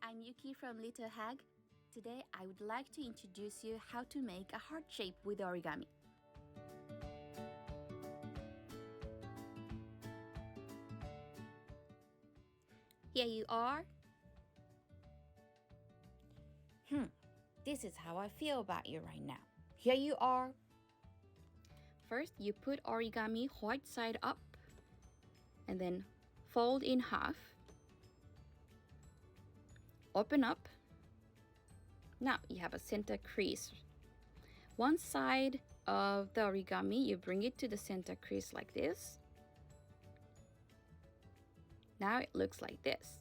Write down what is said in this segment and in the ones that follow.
I'm Yuki from Little Hag. Today I would like to introduce you how to make a heart shape with origami. Here you are. This is how I feel about you right now. Here you are. First, you put origami white side up and then fold in half. Open up. Now you have a center crease. One side of the origami, you bring it to the center crease like this. Now it looks like this.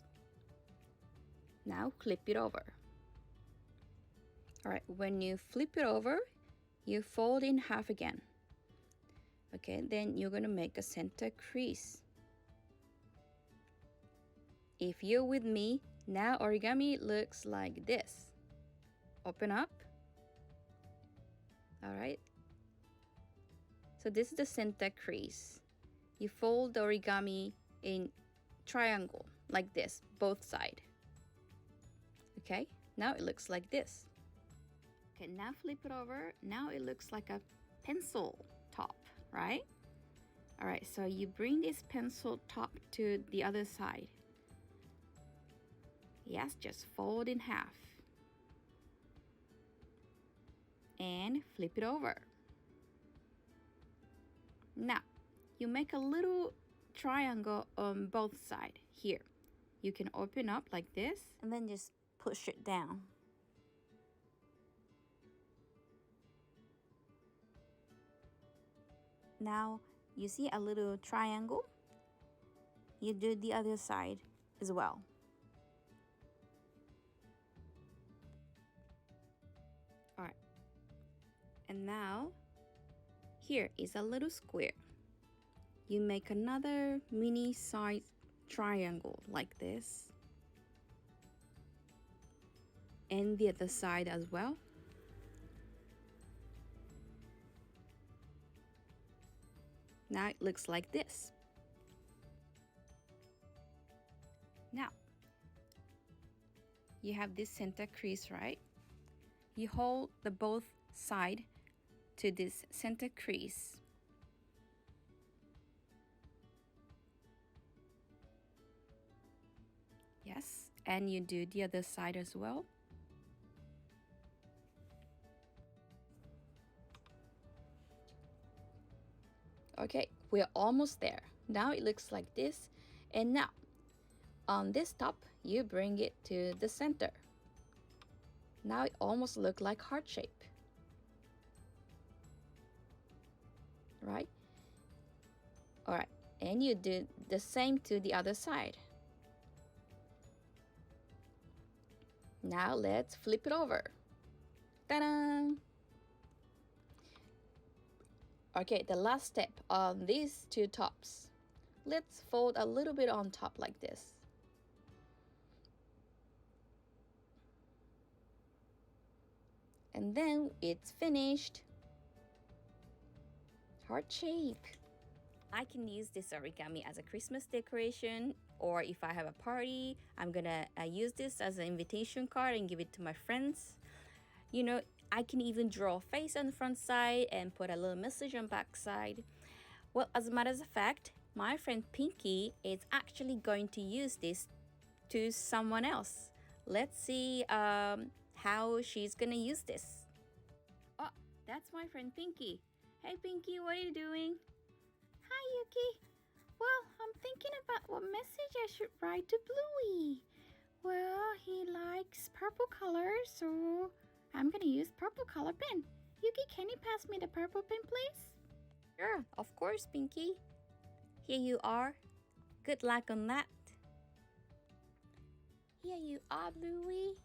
Now flip it over. Alright, when you flip it over, you fold in half again. Okay, then you're going to make a center crease. If you're with me, now origami looks like this. Open up. Alright. So this is the center crease. You fold the origami in triangle like this, both sides. Okay, now it looks like this. Okay, now flip it over. Now it looks like a pencil top, right? Alright, so you bring this pencil top to the other side. Yes, just fold in half. And flip it over. Now, you make a little triangle on both sides here. You can open up like this and then just push it down. Now, you see a little triangle? You do the other side as well. Alright. And now, here is a little square. You make another mini size triangle like this. And the other side as well. Now it looks like this. Now, you have this center crease, right? You hold the both side to this center crease. Yes, and you do the other side as well. Okay, we're almost there. Now it looks like this. And now, on this top, you bring it to the center. Now it almost looks like heart shape. Right? Alright, and you do the same to the other side. Now let's flip it over. Ta-da! Okay, the last step on these two tops. Let's fold a little bit on top like this. And then it's finished. Heart shape. I can use this origami as a Christmas decoration, or if I have a party, I'm gonna use this as an invitation card and give it to my friends. You know, I can even draw a face on the front side and put a little message on the back side. Well, as a matter of fact, my friend Pinky is actually going to use this to someone else. Let's see how she's gonna use this. Oh, that's my friend Pinky. Hey Pinky, what are you doing? Hi Yuki. Well, I'm thinking about what message I should write to Bluey. Well, he likes purple color, so I'm gonna use purple color pen. Yuki, can you pass me the purple pen, please? Sure, of course, Pinky. Here you are. Good luck on that. Here you are, Bluey.